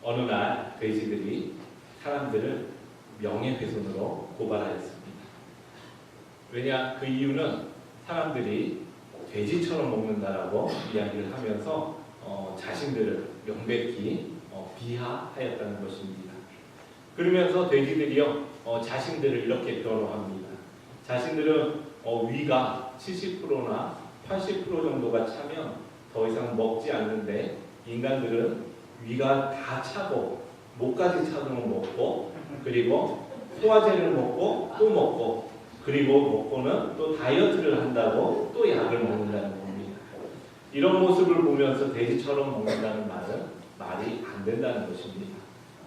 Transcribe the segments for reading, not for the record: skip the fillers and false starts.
어느 날 돼지들이 사람들을 명예훼손으로 고발하였습니다. 왜냐? 그 이유는 사람들이 돼지처럼 먹는다라고 이야기를 하면서 자신들을 명백히 비하하였다는 것입니다. 그러면서 돼지들이요 자신들을 이렇게 변호합니다. 자신들은 위가 70%나 80% 정도가 차면 더 이상 먹지 않는데 인간들은 위가 다 차고 목까지 차도록 먹고 그리고 소화제를 먹고 또 먹고 그리고 먹고는 또 다이어트를 한다고 또 약을 먹는다는 겁니다. 이런 모습을 보면서 돼지처럼 먹는다는 말은 말이 안 된다는 것입니다.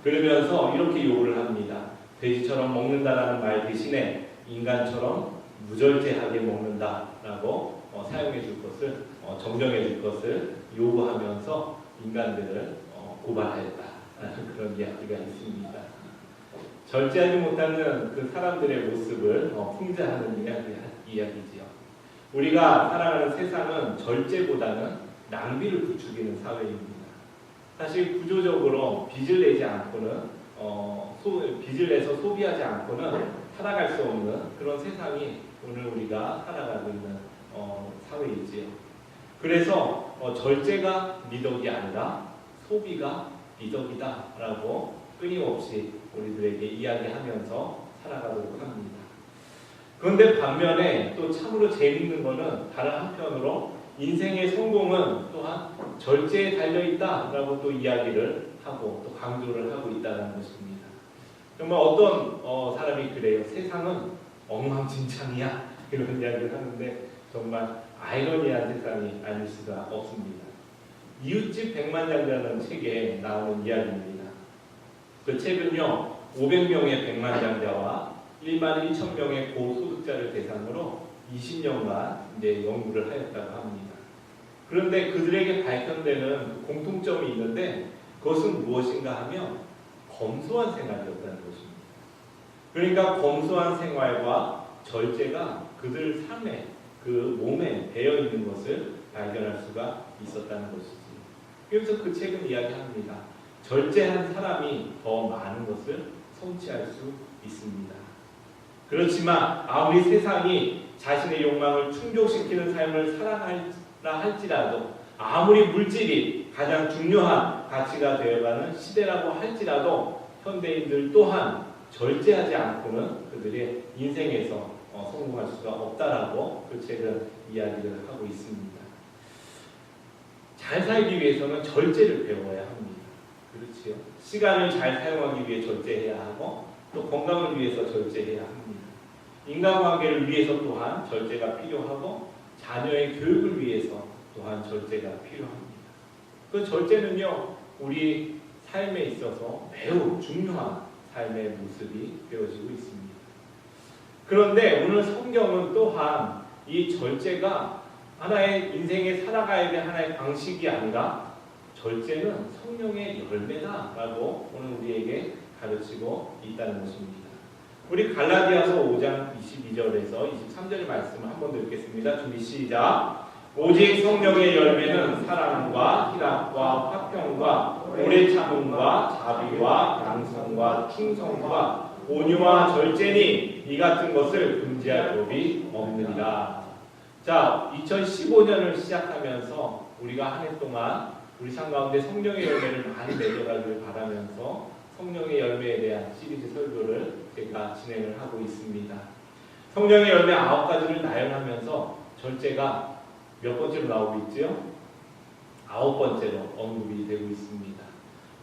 그러면서 이렇게 요구를 합니다. 돼지처럼 먹는다라는 말 대신에 인간처럼 무절제하게 먹는다라고 사용해 줄 것을 정정해 줄 것을 요구하면서 인간들을 고발하였다라는 그런 이야기가 있습니다. 절제하지 못하는 그 사람들의 모습을 풍자하는 이야기지요. 우리가 살아가는 세상은 절제보다는 낭비를 부추기는 사회입니다. 사실 구조적으로 빚을 내지 않고는 빚을 내서 소비하지 않고는 살아갈 수 없는 그런 세상이 오늘 우리가 살아가고 있는 사회이지요. 그래서 절제가 미덕이 아니라 소비가 미덕이다라고 끊임없이 우리들에게 이야기하면서 살아가도록 합니다. 그런데 반면에 또 참으로 재미있는 것은 다른 한편으로 인생의 성공은 또한 절제에 달려있다라고 또 이야기를 하고 또 강조를 하고 있다는 것입니다. 정말 어떤 사람이 그래요. 세상은 엉망진창이야 이런 이야기를 하는데 정말 아이러니한 세상이 아닐 수가 없습니다. 이웃집 백만장자라는 책에 나오는 이야기입니다. 그 책은요 500명의 백만장자와 1만 1천 명의 고소득자를 대상으로 20년간 이제 연구를 하였다고 합니다. 그런데 그들에게 발견되는 공통점이 있는데 그것은 무엇인가 하면 검소한 생활이었다는 것입니다. 그러니까 검소한 생활과 절제가 그들 삶에 그 몸에 배어 있는 것을 발견할 수가 있었다는 것이지. 그래서 그 책은 이야기합니다. 절제한 사람이 더 많은 것을 성취할 수 있습니다. 그렇지만 아무리 세상이 자신의 욕망을 충족시키는 삶을 살아가라 할지라도 아무리 물질이 가장 중요한 가치가 되어가는 시대라고 할지라도 현대인들 또한 절제하지 않고는 그들의 인생에서 성공할 수가 없다라고 그 책은 이야기를 하고 있습니다. 잘 살기 위해서는 절제를 배워야 합니다. 그렇지요? 시간을 잘 사용하기 위해 절제해야 하고 또 건강을 위해서 절제해야 합니다. 인간관계를 위해서 또한 절제가 필요하고 자녀의 교육을 위해서 또한 절제가 필요합니다. 그 절제는요 우리 삶에 있어서 매우 중요한 삶의 모습이 되어지고 있습니다. 그런데 오늘 성경은 또한 이 절제가 하나의 인생에 살아가야 될 하나의 방식이 아니라 절제는 성령의 열매다라고 오늘 우리에게 가르치고 있다는 것입니다. 우리 갈라디아서 5장 22절에서 23절의 말씀을 한 번 더 읽겠습니다. 준비 시작. 오직 성령의 열매는 사랑과 희락과 화평과 오래 참음과 자비와 양성과 충성과 온유와 절제니 이 같은 것을 금지할 법이 없느니라. 자, 2015년을 시작하면서 우리가 한 해 동안 우리 삶 가운데 성령의 열매를 많이 맺어가기를 바라면서 성령의 열매에 대한 시리즈 설교를 제가 진행을 하고 있습니다. 성령의 열매 9가지를 나열하면서 절제가 몇 번째로 나오고 있죠? 9번째로 언급이 되고 있습니다.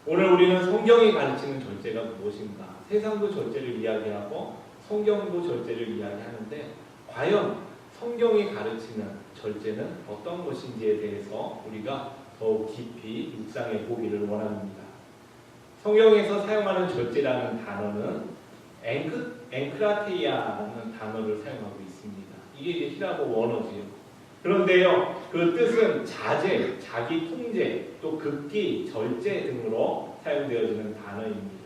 오늘 우리는 성경이 가르치는 절제가 무엇인가? 세상도 절제를 이야기하고 성경도 절제를 이야기하는데 과연 성경이 가르치는 절제는 어떤 것인지에 대해서 우리가 더욱 깊이 묵상해 보기를 원합니다. 성경에서 사용하는 절제라는 단어는 앵크라테이아라는 단어를 사용하고 있습니다. 이게 이제 히라보 원어지요. 그런데요, 그 뜻은 자제, 자기 통제, 또 극기, 절제 등으로 사용되어지는 단어입니다.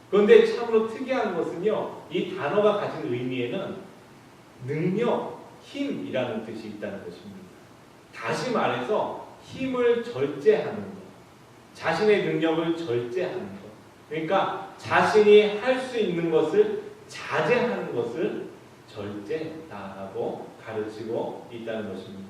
그런데 참으로 특이한 것은요, 이 단어가 가진 의미에는 능력, 힘이라는 뜻이 있다는 것입니다. 다시 말해서 힘을 절제하는 것. 자신의 능력을 절제하는 것. 그러니까 자신이 할 수 있는 것을 자제하는 것을 절제다라고 가르치고 있다는 것입니다.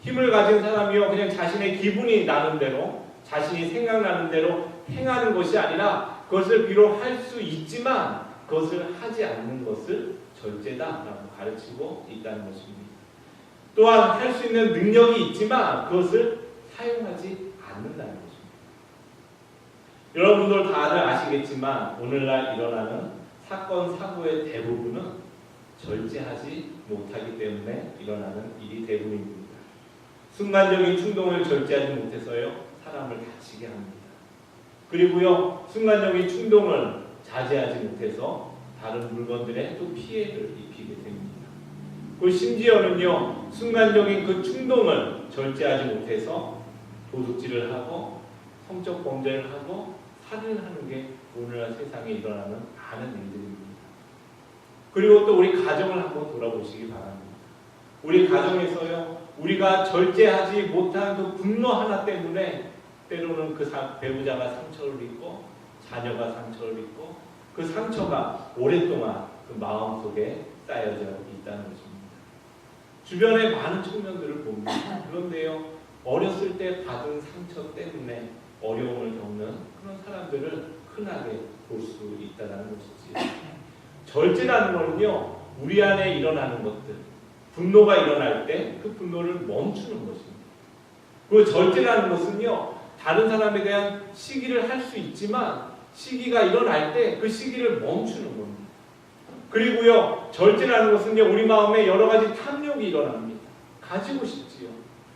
힘을 가진 사람이요 그냥 자신의 기분이 나는 대로 자신이 생각나는 대로 행하는 것이 아니라 그것을 비록 할 수 있지만 그것을 하지 않는 것을 절제다라고 가르치고 있다는 것입니다. 또한 할 수 있는 능력이 있지만 그것을 사용하지 않는다는 것입니다. 여러분들 다들 아시겠지만 오늘날 일어나는 사건, 사고의 대부분은 절제하지 못하기 때문에 일어나는 일이 대부분입니다. 순간적인 충동을 절제하지 못해서요 사람을 다치게 합니다. 그리고요 순간적인 충동을 자제하지 못해서 다른 물건들에 또 피해를 입히게 됩니다. 그리고 심지어는요 순간적인 그 충동을 절제하지 못해서 도둑질을 하고 성적 범죄를 하고 살인을 하는 게 오늘날 세상에 일어나는 많은 일들입니다. 그리고 또 우리 가정을 한번 돌아보시기 바랍니다. 우리 가정에서요 우리가 절제하지 못한 그 분노 하나 때문에 때로는 그 배우자가 상처를 입고 자녀가 상처를 입고 그 상처가 오랫동안 그 마음속에 쌓여져 있다는 것입니다. 주변의 많은 청년들을 봅니다. 그런데요 어렸을 때 받은 상처 때문에 어려움을 겪는 그런 사람들을 흔하게 볼 수 있다는 것이지. 절제라는 것은요 우리 안에 일어나는 것들 분노가 일어날 때 그 분노를 멈추는 것입니다. 그 절제라는 것은요 다른 사람에 대한 시기를 할 수 있지만 시기가 일어날 때 그 시기를 멈추는 겁니다. 그리고요 절제라는 것은요 우리 마음에 여러 가지 탐욕이 일어납니다. 가지고 싶지요.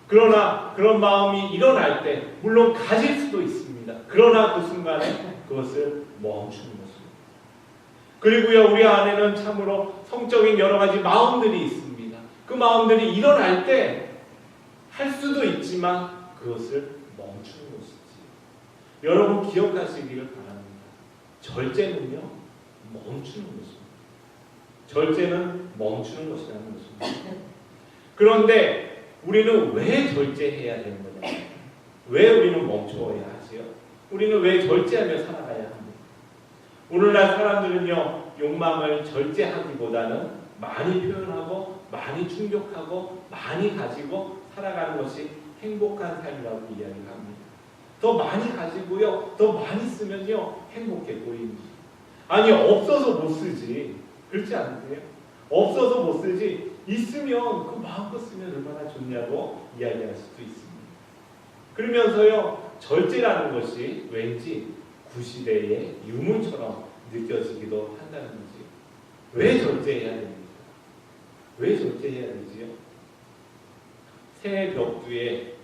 그러나 그런 마음이 일어날 때 물론 가질 수도 있습니다. 그러나 그 순간에 그것을 멈추는 것입니다. 그리고요 우리 안에는 참으로 성적인 여러 가지 마음들이 있습니다. 그 마음들이 일어날 때 할 수도 있지만 그것을 멈추는 것이지. 여러분 기억하시기를 바랍니다. 절제는요 멈추는 것입니다. 절제는 멈추는 것이라는 것입니다. 그런데 우리는 왜 절제해야 되는 거냐? 왜 우리는 멈춰야 하지요? 우리는 왜 절제하며 살아가야 합니까? 오늘날 사람들은요 욕망을 절제하기보다는 많이 표현하고 많이 충족하고 많이 가지고 살아가는 것이 행복한 삶이라고 이야기를 합니다. 더 많이 가지고요 더 많이 쓰면요 행복해 보입니다. 아니 없어서 못 쓰지 그렇지 않으세요? 없어서 못 쓰지 있으면 그 마음껏 쓰면 얼마나 좋냐고 이야기할 수도 있습니다. 그러면서요 절제라는 것이 왠지 구시대의 유물처럼 느껴지기도 한다는 거지. 왜 절제해야 됩니까? 왜 절제해야 되지요? 새 벽두에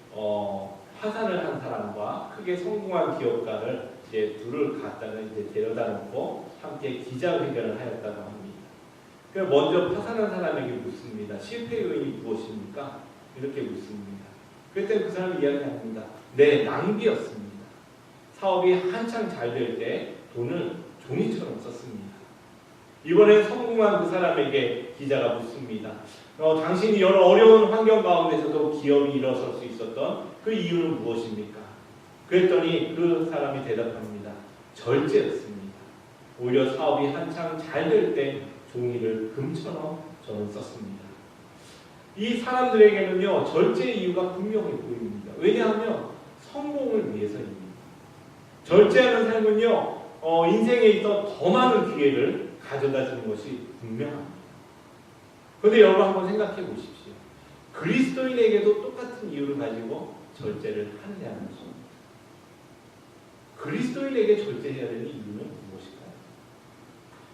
화산을 한 사람과 크게 성공한 기업가를 이제 둘을 갖다가 이제 데려다 놓고 함께 기자회견을 하였다고 합니다. 그래서 먼저 파산한 사람에게 묻습니다. 실패의 요인이 무엇입니까? 이렇게 묻습니다. 그때 그 사람이 이야기합니다. 네, 낭비였습니다. 사업이 한창 잘 될 때 돈을 종이처럼 썼습니다. 이번에 성공한 그 사람에게 기자가 묻습니다. 당신이 여러 어려운 환경 가운데서도 기업이 일어설 수 있었던 그 이유는 무엇입니까? 그랬더니 그 사람이 대답합니다. 절제였습니다. 오히려 사업이 한창 잘 될 때 종이를 금처럼 저는 썼습니다. 이 사람들에게는요 절제의 이유가 분명히 보입니다. 왜냐하면 성공을 위해서입니다. 절제하는 삶은요 인생에 있어 더 많은 기회를 가져다 주는 것이 분명합니다. 그런데 여러분 한번 생각해 보십시오. 그리스도인에게도 똑같은 이유를 가지고 절제를 하느냐는 것입니다. 그리스도인에게 절제해야 되는 이유는 무엇일까요?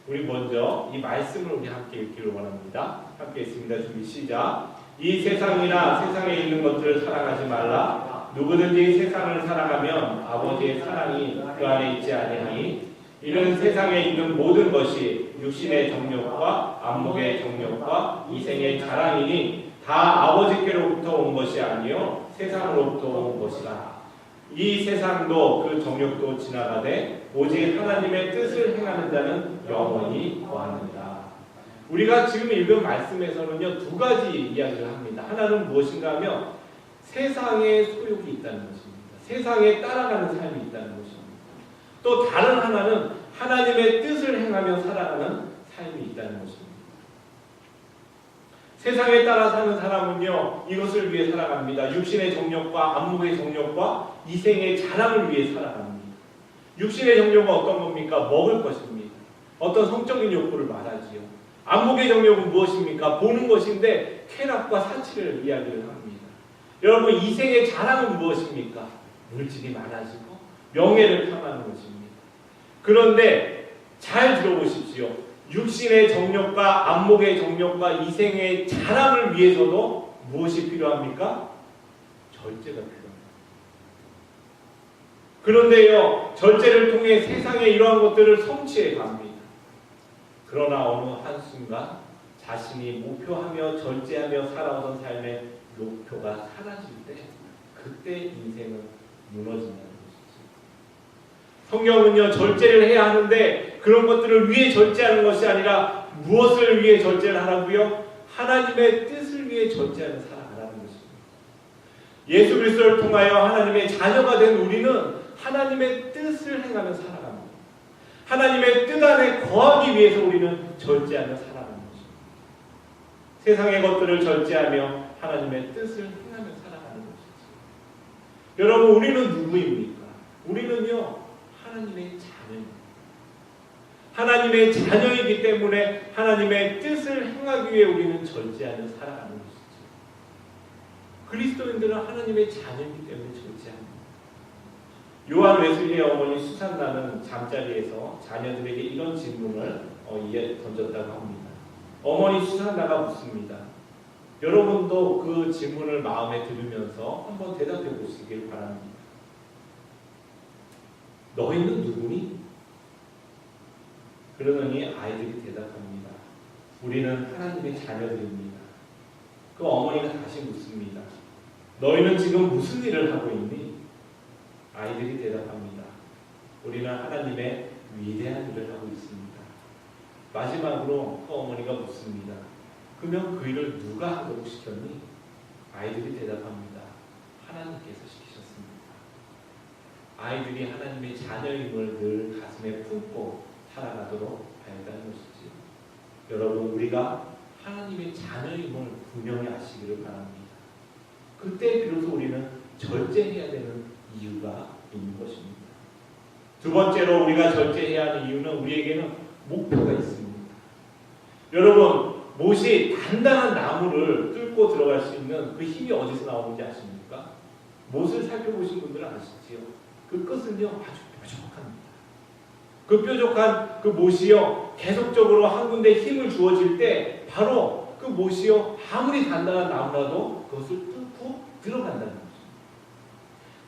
우리 먼저 이 말씀을 우리 함께 읽기를 원합니다. 함께 읽습니다. 준비 시작. 이 세상이나 세상에 있는 것들을 사랑하지 말라. 누구든지 세상을 사랑하면 아버지의 사랑이 그 안에 있지 아니하니 이는 세상에 있는 모든 것이 육신의 정욕과 안목의 정욕과 이생의 자랑이니 다 아버지께로부터 온 것이 아니요 세상으로부터 온 것이다. 이 세상도 그 정욕도 지나가되 오직 하나님의 뜻을 행하는 자는 영원히 거하느니라. 우리가 지금 읽은 말씀에서는요 두 가지 이야기를 합니다. 하나는 무엇인가 하면 세상에 소욕이 있다는 것입니다. 세상에 따라가는 삶이 있다는 것입니다. 또 다른 하나는 하나님의 뜻을 행하며 살아가는 삶이 있다는 것입니다. 세상에 따라 사는 사람은요, 이것을 위해 살아갑니다. 육신의 정욕과 안목의 정욕과 이생의 자랑을 위해 살아갑니다. 육신의 정욕은 어떤 겁니까? 먹을 것입니다. 어떤 성적인 욕구를 말하지요. 안목의 정욕은 무엇입니까? 보는 것인데 쾌락과 사치를 이야기를 합니다. 여러분, 이생의 자랑은 무엇입니까? 물질이 많아지고 명예를 탐하는 것입니다. 그런데 잘 들어보십시오. 육신의 정욕과 안목의 정욕과 이생의 자랑을 위해서도 무엇이 필요합니까? 절제가 필요합니다. 그런데요, 절제를 통해 세상의 이러한 것들을 성취해 갑니다. 그러나 어느 한순간 자신이 목표하며 절제하며 살아오던 삶의 목표가 사라질 때 그때 인생은 무너진다는 것이죠. 성경은요, 절제를 해야 하는데 그런 것들을 위해 절제하는 것이 아니라 무엇을 위해 절제를 하라고요? 하나님의 뜻을 위해 절제하는 살아가라는 것입니다. 예수 그리스도를 통하여 하나님의 자녀가 된 우리는 하나님의 뜻을 행하며 살아갑니다. 하나님의 뜻 안에 거하기 위해서 우리는 절제하며 살아가는 것입니다. 세상의 것들을 절제하며 하나님의 뜻을 행하며 살아가는 것이죠. 여러분, 우리는 누구입니까? 우리는요, 하나님의 자녀입니다. 하나님의 자녀이기 때문에 하나님의 뜻을 행하기 위해 우리는 절제하며 살아가는 것이죠. 그리스도인들은 하나님의 자녀이기 때문에 절제합니다. 요한 웨슬리의 어머니 수산나는 잠자리에서 자녀들에게 이런 질문을 던졌다고 합니다. 어머니 수산나가 묻습니다. 여러분도 그 질문을 마음에 들으면서 한번 대답해 보시길 바랍니다. 너희는 누구니? 그러더니 아이들이 대답합니다. 우리는 하나님의 자녀들입니다. 그 어머니가 다시 묻습니다. 너희는 지금 무슨 일을 하고 있니? 아이들이 대답합니다. 우리는 하나님의 위대한 일을 하고 있습니다. 마지막으로 그 어머니가 묻습니다. 그러면 그 일을 누가 하도록 시켰니? 아이들이 대답합니다. 하나님께서 시키셨습니다. 아이들이 하나님의 자녀임을 늘 가슴에 품고 살아가도록 하였다는 것이지. 여러분, 우리가 하나님의 자녀임을 분명히 아시기를 바랍니다. 그때 비로소 우리는 절제해야 되는 이유가 있는 것입니다. 두 번째로 우리가 절제해야 하는 이유는 우리에게는 목표가 있습니다. 여러분, 못이 단단한 나무를 뚫고 들어갈 수 있는 그 힘이 어디서 나오는지 아십니까? 못을 살펴보신 분들은 아시지요? 그 끝은요, 아주 뾰족합니다. 그 뾰족한 그 못이요, 계속적으로 한 군데 힘을 주어질 때 바로 그 못이요, 아무리 단단한 나무라도 그것을 뚫고 들어간다는 거죠.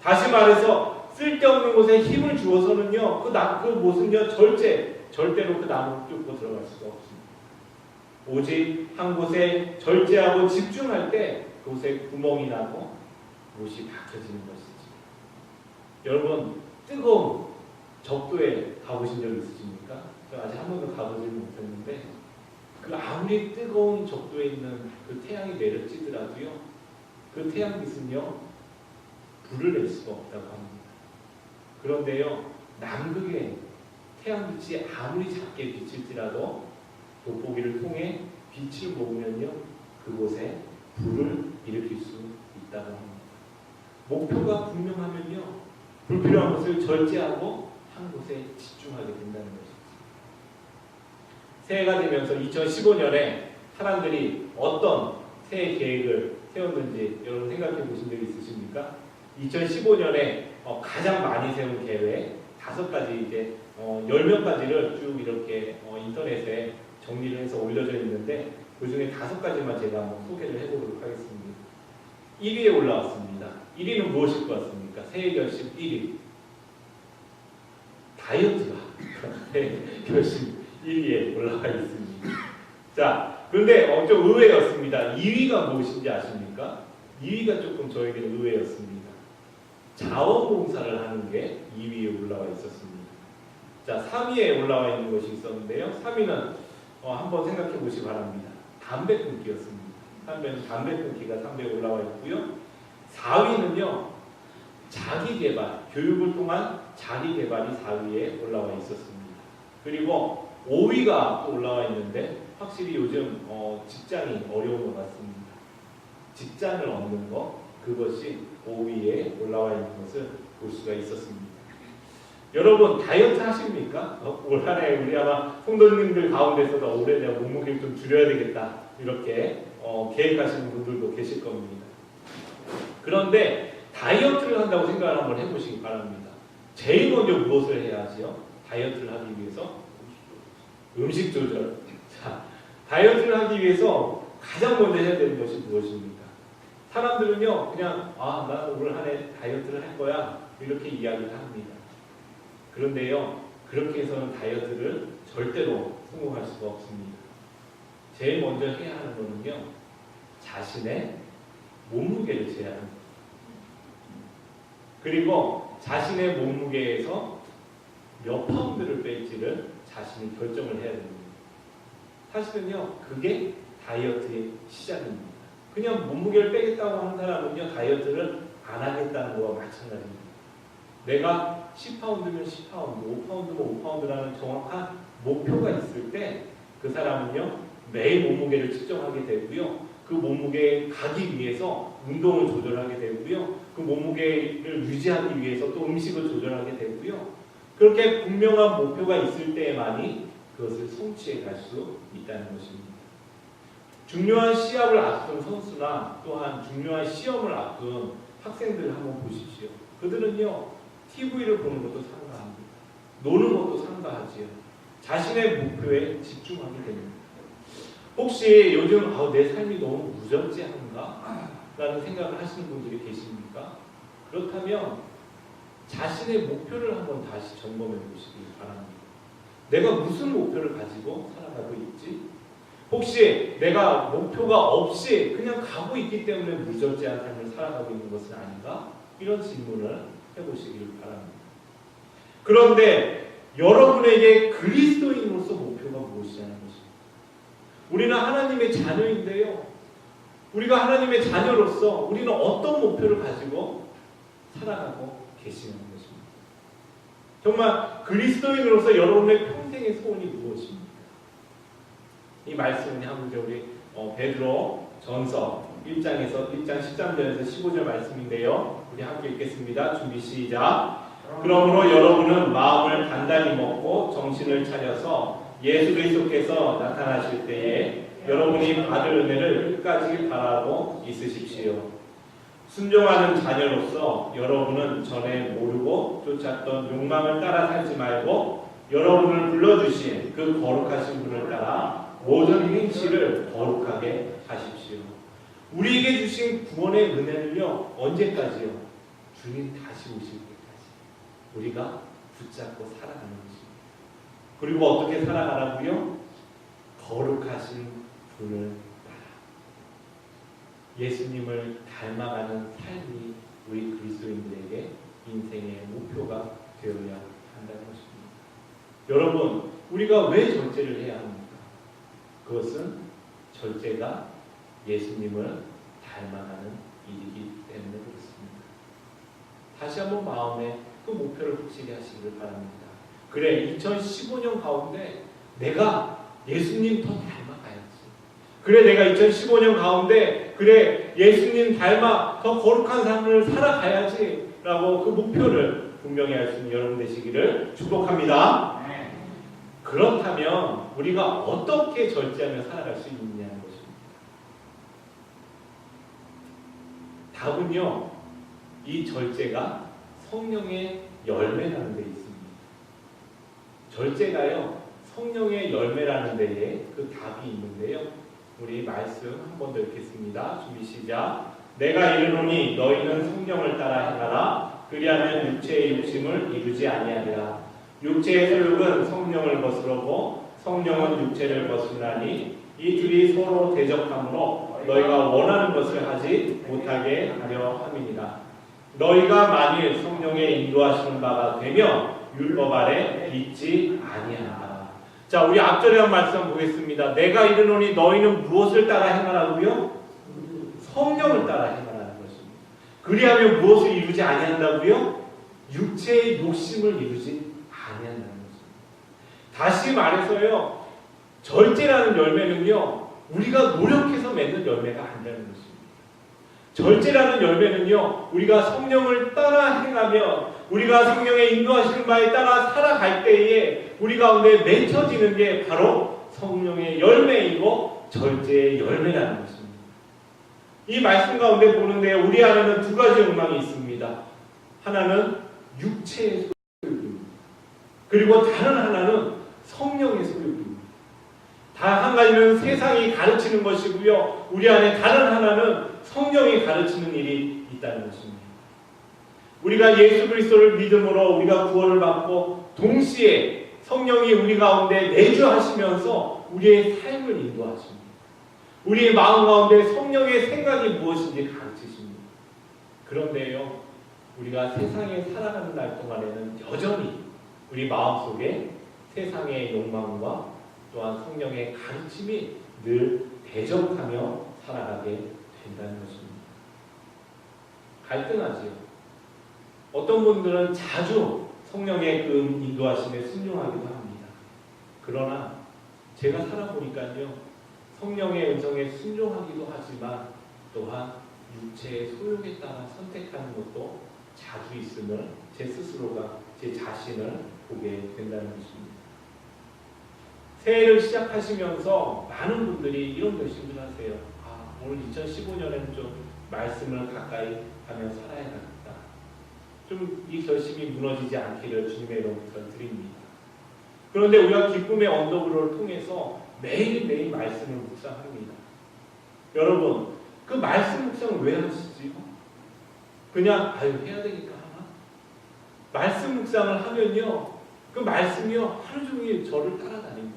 다시 말해서 쓸데없는 곳에 힘을 주어서는요, 그 못은요, 절대로 그 나무를 뚫고 들어갈 수가 없습니다. 오직 한 곳에 절제하고 집중할 때 그곳에 구멍이 나고 못이 박혀지는 것이지. 여러분, 뜨거운 적도에 가보신 적 있으십니까? 저 아직 한 번도 가보지 못했는데 그 아무리 뜨거운 적도에 있는 그 태양이 내려지더라도요, 그 태양빛은요, 불을 낼 수가 없다고 합니다. 그런데요, 남극의 태양빛이 아무리 작게 비칠지라도 돋보기를 통해 빛을 모으면요, 그곳에 불을 일으킬 수 있다고 합니다. 목표가 분명하면요, 불필요한 것을 절제하고 한 곳에 집중하게 된다는 것입니다. 새해가 되면서 2015년에 사람들이 어떤 새해 계획을 세웠는지 여러분 생각해 보신 적 있으십니까? 2015년에 가장 많이 세운 계획 5가지, 이제 10몇 가지를 쭉 이렇게 인터넷에 정리를 해서 올려져 있는데 그 중에 5가지만 제가 한번 소개를 해보도록 하겠습니다. 1위에 올라왔습니다. 1위는 무엇일 것 같습니까? 새해 결심 1위. 다이어트가 결심 1위에 올라와 있습니다. 자, 그런데 좀 의외였습니다. 2위가 무엇인지 아십니까? 2위가 조금 저에게는 의외였습니다. 자원봉사를 하는 게 2위에 올라와 있었습니다. 자, 3위에 올라와 있는 것이 있었는데요. 3위는 한번 생각해 보시기 바랍니다. 담배 끊기였습니다. 담배 끊기가 3위에 올라와 있고요. 4위는요, 자기 자기 개발, 교육을 통한 자기 개발이 4위에 올라와 있었습니다. 그리고 5위가 또 올라와 있는데 확실히 요즘 직장이 어려운 것 같습니다. 직장을 얻는 것, 그것이 5위에 올라와 있는 것을 볼 수가 있었습니다. 여러분 다이어트 하십니까? 올 한해 우리 아마 성도님들 가운데서도 올해 내가 몸무게를 좀 줄여야 되겠다 이렇게 계획하시는 분들도 계실 겁니다. 그런데 다이어트를 한다고 생각을 한번 해보시기 바랍니다. 제일 먼저 무엇을 해야 하지요? 다이어트를 하기 위해서 음식 조절. 자, 다이어트를 하기 위해서 가장 먼저 해야 되는 것이 무엇입니까? 사람들은요 그냥 나는 올 한해 다이어트를 할 거야 이렇게 이야기를 합니다. 그런데요 그렇게 해서는 다이어트를 절대로 성공할 수가 없습니다. 제일 먼저 해야 하는 거는요 자신의 몸무게를 재야 합니다. 그리고 자신의 몸무게에서 몇 파운드를 뺄지를 자신이 결정을 해야 됩니다. 사실은요 그게 다이어트의 시작입니다. 그냥 몸무게를 빼겠다고 하는 사람은요 다이어트를 안 하겠다는 거와 마찬가지입니다. 내가 10파운드면 10파운드, 5파운드면 5파운드라는 정확한 목표가 있을 때 그 사람은요 매일 몸무게를 측정하게 되고요 그 몸무게에 가기 위해서 운동을 조절하게 되고요 그 몸무게를 유지하기 위해서 또 음식을 조절하게 되고요 그렇게 분명한 목표가 있을 때만이 그것을 성취해 갈 수 있다는 것입니다. 중요한 시합을 앞둔 선수나 또한 중요한 시험을 앞둔 학생들을 한번 보십시오. 그들은요 TV를 보는 것도 삼가합니다. 노는 것도 삼가하지요. 자신의 목표에 집중하게 됩니다. 혹시 요즘 내 삶이 너무 무절제한가? 라는 생각을 하시는 분들이 계십니까? 그렇다면 자신의 목표를 한번 다시 점검해 보시기 바랍니다. 내가 무슨 목표를 가지고 살아가고 있지? 혹시 내가 목표가 없이 그냥 가고 있기 때문에 무절제한 삶을 살아가고 있는 것은 아닌가? 이런 질문을 해보시길 바랍니다. 그런데 여러분에게 그리스도인으로서 목표가 무엇이냐는 것입니다. 우리는 하나님의 자녀인데요. 우리가 하나님의 자녀로서 우리는 어떤 목표를 가지고 살아가고 계시는 것입니다. 정말 그리스도인으로서 여러분의 평생의 소원이 무엇입니까? 이 말씀은 한번 우리 베드로 전서 1장에서 1장 13절에서 15절 말씀인데요. 우리 함께 읽겠습니다. 준비 시작. 그러므로 여러분은 마음을 단단히 먹고 정신을 차려서 예수 그리스도께서 나타나실 때에 여러분이 받을 은혜를 끝까지 바라고 있으십시오. 순종하는 자녀로서 여러분은 전에 모르고 쫓았던 욕망을 따라 살지 말고 여러분을 불러주신 그 거룩하신 분을 따라 모든 행실을 거룩하게 하십시오. 우리에게 주신 구원의 은혜는요 언제까지요? 주님 다시 오실 때까지 우리가 붙잡고 살아가는 것입니다. 그리고 어떻게 살아가라고요? 거룩하신 분을 따라 예수님을 닮아가는 삶이 우리 그리스도인들에게 인생의 목표가 되어야 한다는 것입니다. 여러분, 우리가 왜 절제를 해야 합니까? 그것은 절제가 예수님을 닮아가는 일이기 때문에 그렇습니다. 다시 한번 마음에 그 목표를 확실히 하시기를 바랍니다. 그래, 2015년 가운데 내가 예수님 더 닮아가야지. 그래, 내가 2015년 가운데 그래, 예수님 닮아 더 거룩한 삶을 살아가야지 라고 그 목표를 분명히 할 수 있는 여러분 되시기를 축복합니다. 그렇다면 우리가 어떻게 절제하며 살아갈 수 있느냐는 것입니다. 답은요, 이 절제가 성령의 열매라는 데 있습니다. 절제가요, 성령의 열매라는 데에 그 답이 있는데요. 우리 말씀 한 번 더 읽겠습니다. 준비 시작. 내가 이르노니 너희는 성령을 따라 행하라. 그리하면 육체의 욕심을 이루지 아니하리라. 육체의 소욕은 성령을 거스르고 성령은 육체를 거스르나니 이 둘이 서로 대적하므로 너희가 원하는 것을 하지 못하게 하려 함이니라. 너희가 만일 성령의 인도하시는 바가 되면 율법 아래 있지 아니하라. 자, 우리 앞절에 한 말씀 보겠습니다. 내가 이르노니 너희는 무엇을 따라 행하라고요? 성령을 따라 행하라는 것입니다. 그리하면 무엇을 이루지 아니한다고요? 육체의 욕심을 이루지 아니한다는 것입니다. 다시 말해서요, 절제라는 열매는요, 우리가 노력해서 맺는 열매가 아니라는 것입니다. 절제라는 열매는요, 우리가 성령을 따라 행하며 우리가 성령의 인도하시는 바에 따라 살아갈 때에 우리 가운데 맺혀지는 게 바로 성령의 열매이고 절제의 열매라는 것입니다. 이 말씀 가운데 보는데 우리 안에는 두 가지 욕망이 있습니다. 하나는 육체의 소욕입니다. 그리고 다른 하나는 성령의 소욕입니다. 다 한 가지는 세상이 가르치는 것이고요, 우리 안에 다른 하나는 성령이 가르치는 일이 있다는 것입니다. 우리가 예수 그리스도를 믿음으로 우리가 구원을 받고 동시에 성령이 우리 가운데 내주하시면서 우리의 삶을 인도하십니다. 우리의 마음 가운데 성령의 생각이 무엇인지 가르치십니다. 그런데요, 우리가 세상에 살아가는 날 동안에는 여전히 우리 마음속에 세상의 욕망과 또한 성령의 가르침이 늘 대적하며 살아가게 된다는 것입니다. 갈등하지요. 어떤 분들은 자주 성령의 그 인도하심에 순종하기도 합니다. 그러나 제가 살아보니까요, 성령의 음성에 순종하기도 하지만 또한 육체의 소욕에 따라 선택하는 것도 자주 있음을 제 스스로가 제 자신을 보게 된다는 것입니다. 새해를 시작하시면서 많은 분들이 이런 결심을 하세요. 오늘 2015년에는 좀 말씀을 가까이 하며 살아야겠다. 좀 이 결심이 무너지지 않기를 주님의 이름으로 드립니다. 그런데 우리가 기쁨의 언더그로를 통해서 매일매일 말씀을 묵상합니다. 여러분, 그 말씀 묵상을 왜 하시지요? 그냥 해야 되니까 하나? 말씀 묵상을 하면요, 그 말씀이요 하루 종일 저를 따라다닙니다.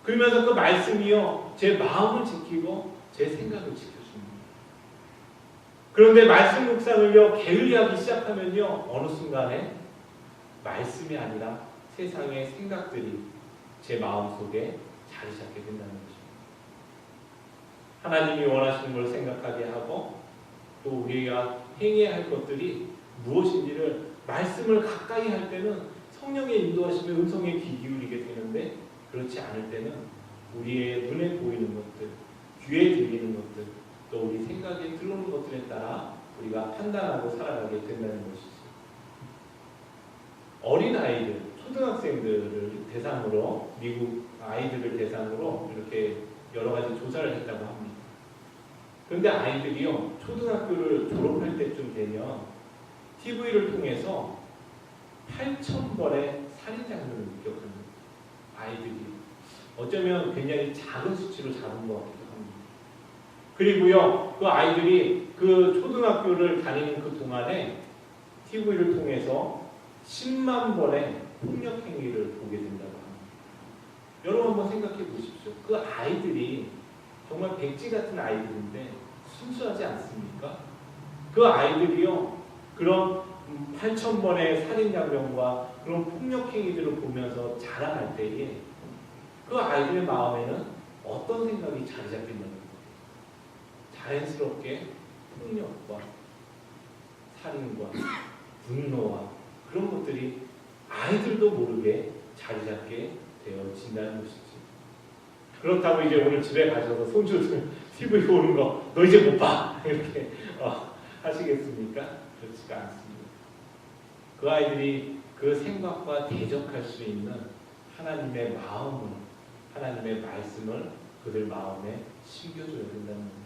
그러면서 그 말씀이요 제 마음을 지키고 제 생각을 지켜줍니다. 그런데 말씀 묵상을요 게을리하기 시작하면요, 어느 순간에 말씀이 아니라 세상의 생각들이 제 마음속에 자리 잡게 된다는 것입니다. 하나님이 원하시는 걸 생각하게 하고 또 우리가 행해야 할 것들이 무엇인지를 말씀을 가까이 할 때는 성령의 인도하심의 음성에 귀 기울이게 되는데, 그렇지 않을 때는 우리의 눈에 보이는 것들, 귀에 들리는 것들, 또 우리 생각에 들어오는 것들에 따라 우리가 판단하고 살아가게 된다는 것이죠. 어린아이들, 초등학생들을 대상으로, 미국 아이들을 대상으로 이렇게 여러 가지 조사를 했다고 합니다. 그런데 아이들이요, 초등학교를 졸업할 때쯤 되면 TV를 통해서 8,000번의 살인 장면을 목격합니다. 아이들이 어쩌면 굉장히 작은 수치로 잡은 것 같기도 합니다. 그리고요, 그 아이들이 그 초등학교를 다니는 그 동안에 TV를 통해서 10만 번의 폭력 행위를 보게 된다고 합니다. 여러분 한번 생각해 보십시오. 그 아이들이 정말 백지 같은 아이들인데 순수하지 않습니까? 그 아이들이요, 그런 8,000번의 살인 장면과 그런 폭력 행위들을 보면서 자라날 때에 그 아이들의 마음에는 어떤 생각이 자리 잡히는 거예요? 자연스럽게 폭력과 살인과 분노와 그런 것들이 아이들도 모르게 자리 잡게 되어진다는 것이지. 그렇다고 이제 오늘 집에 가셔서 손주들 TV 보는 거 너 이제 못 봐 이렇게 하시겠습니까? 그렇지가 않습니다. 그 아이들이 그 생각과 대적할 수 있는 하나님의 마음을, 하나님의 말씀을 그들 마음에 심겨줘야 된다는 겁니다.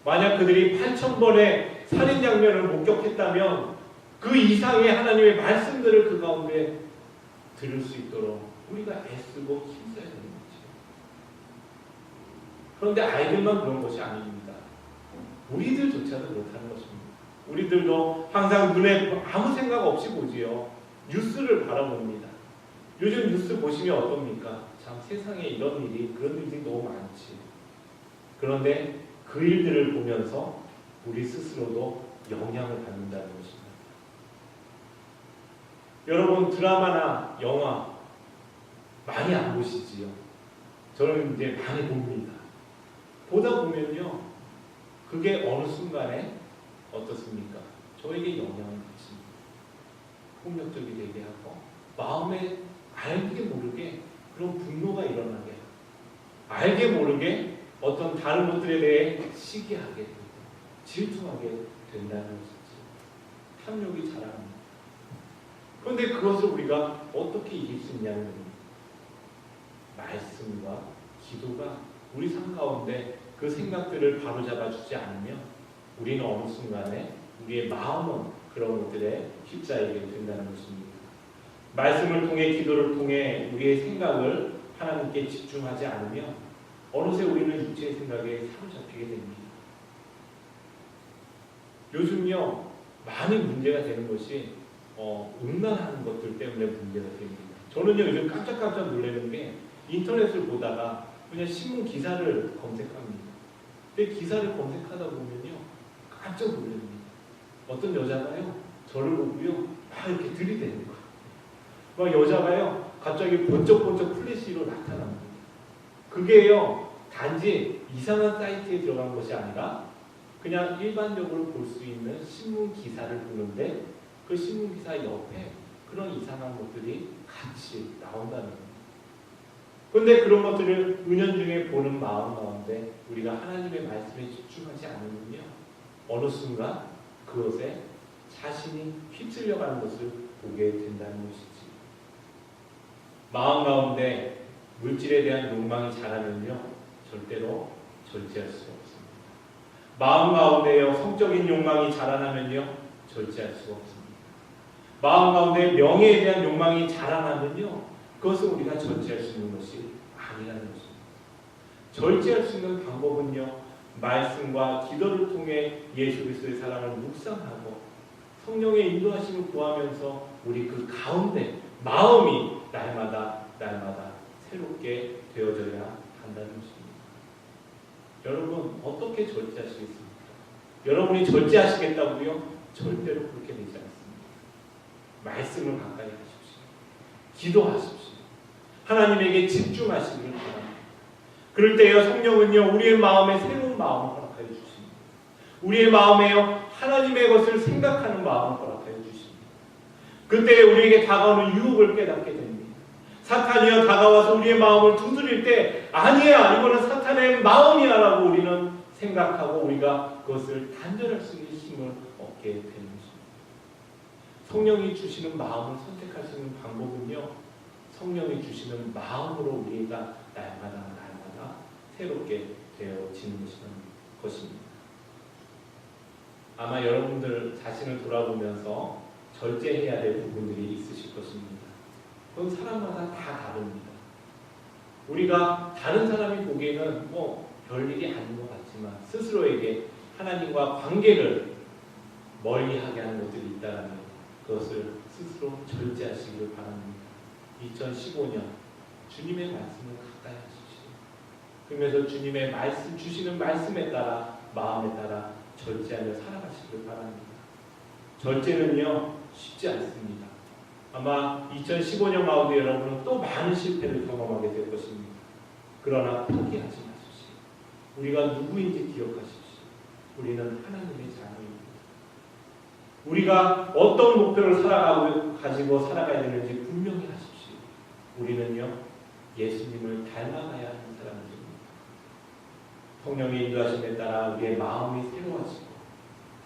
만약 그들이 8,000번의 살인 장면을 목격했다면 그 이상의 하나님의 말씀들을 그 가운데 들을 수 있도록 우리가 애쓰고 힘써야 되는 거죠. 그런데 아이들만 그런 것이 아닙니다. 우리들조차도 그렇다는 것입니다. 우리들도 항상 눈에 아무 생각 없이 보지요. 뉴스를 바라봅니다. 요즘 뉴스 보시면 어떻습니까? 참 세상에 이런 일이, 그런 일들이 너무 많지. 그런데 그 일들을 보면서 우리 스스로도 영향을 받는다는 것입니다. 여러분, 드라마나 영화 많이 안 보시지요? 저는 이제 많이 봅니다. 보다 보면요, 그게 어느 순간에 어떻습니까? 저에게 영향을 미칩니다. 폭력적이 되게 하고 마음에 알게 모르게 그런 분노가 일어나게 하고 알게 모르게 어떤 다른 것들에 대해 시기하게 되고 질투하게 된다는 것이지. 탐욕이 자랑합니다. 그런데 그것을 우리가 어떻게 이길 수 있냐는 겁니다. 말씀과 기도가 우리 삶 가운데 그 생각들을 바로잡아 주지 않으면 우리는 어느 순간에 우리의 마음은 그런 것들에 휩싸이게 된다는 것입니다. 말씀을 통해 기도를 통해 우리의 생각을 하나님께 집중하지 않으면 어느새 우리는 육체의 생각에 사로잡히게 됩니다. 요즘요 많이 문제가 되는 것이 음란하는 것들 때문에 문제가 됩니다. 저는요 요즘 깜짝깜짝 놀라는 게 인터넷을 보다가 그냥 신문 기사를 검색합니다. 근데 기사를 검색하다 보면요 깜짝 놀랍니다. 어떤 여자가요 저를 보고요 막 이렇게 들이대는 거예요. 막 여자가요 갑자기 번쩍번쩍 플래시로 나타납니다. 그게요 단지 이상한 사이트에 들어간 것이 아니라 그냥 일반적으로 볼 수 있는 신문 기사를 보는데 그 신문 기사 옆에 그런 이상한 것들이 같이 나온다는 거예요. 그런데 그런 것들을 은연중에 보는 마음 가운데 우리가 하나님의 말씀에 집중하지 않으면요 어느 순간 그것에 자신이 휩쓸려가는 것을 보게 된다는 것이지. 마음 가운데 물질에 대한 욕망이 자라면요 절대로 절제할 수가 없습니다. 마음 가운데요 성적인 욕망이 자라나면요 절제할 수가 없습니다. 마음 가운데 명예에 대한 욕망이 자라나면요 그것은 우리가 절제할 수 있는 것이 아니라는 것입니다. 절제할 수 있는 방법은요 말씀과 기도를 통해 예수 그리스도의 사랑을 묵상하고 성령의 인도하심을 구하면서 우리 그 가운데 마음이 날마다 새롭게 되어져야 한다는 것입니다. 여러분 어떻게 절제하시겠습니까? 여러분이 절제하시겠다고요? 절대로 그렇게 되지 않습니다. 말씀을 가까이 하십시오. 기도하십시오. 하나님에게 집중하시기를 바랍니다. 그럴 때요 성령은요 우리의 마음에 새로운 마음을 허락하여 주십니다. 우리의 마음에요 하나님의 것을 생각하는 마음을 허락하여 주십니다. 그때 우리에게 다가오는 유혹을 깨닫게 됩니다. 사탄이여 다가와서 우리의 마음을 두드릴 때 아니야 이거는 사탄의 마음이야 라고 우리는 생각하고 우리가 그것을 단절할 수 있는 힘을 얻게 되는 것입니다. 성령이 주시는 마음을 선택할 수 있는 방법은요 성령이 주시는 마음으로 우리가 날마다 새롭게 되어지는 것입니다. 아마 여러분들 자신을 돌아보면서 절제해야 될 부분들이 있으실 것입니다. 그건 사람마다 다 다릅니다. 우리가 다른 사람이 보기에는 별일이 아닌 것 같지만 스스로에게 하나님과 관계를 멀리하게 하는 것들이 있다면 그것을 스스로 절제하시기를 바랍니다. 2015년 주님의 말씀을 가까이 하십시오. 그러면서 주님의 말씀 주시는 말씀에 따라 마음에 따라 절제하며 살아가시길 바랍니다. 절제는요 쉽지 않습니다. 아마 2015년 가운데 여러분은 또 많은 실패를 경험하게 될 것입니다. 그러나 포기하지 마십시오. 우리가 누구인지 기억하십시오. 우리는 하나님의 자녀입니다. 우리가 어떤 목표를 가지고 살아가야 되는지 분명히 하십시오. 우리는요 예수님을 닮아가야 하는 사람들입니다. 성령의 인도하심에 따라 우리의 마음이 새로워지고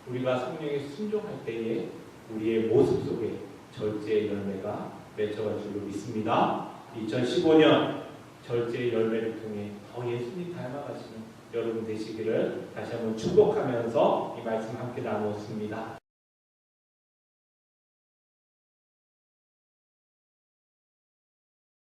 우리가 성령에 순종할 때에 우리의 모습 속에 절제의 열매가 맺혀갈 줄로 믿습니다. 2015년 절제의 열매를 통해 더 예수님 닮아가시는 여러분 되시기를 다시 한번 축복하면서 이 말씀 함께 나누었습니다.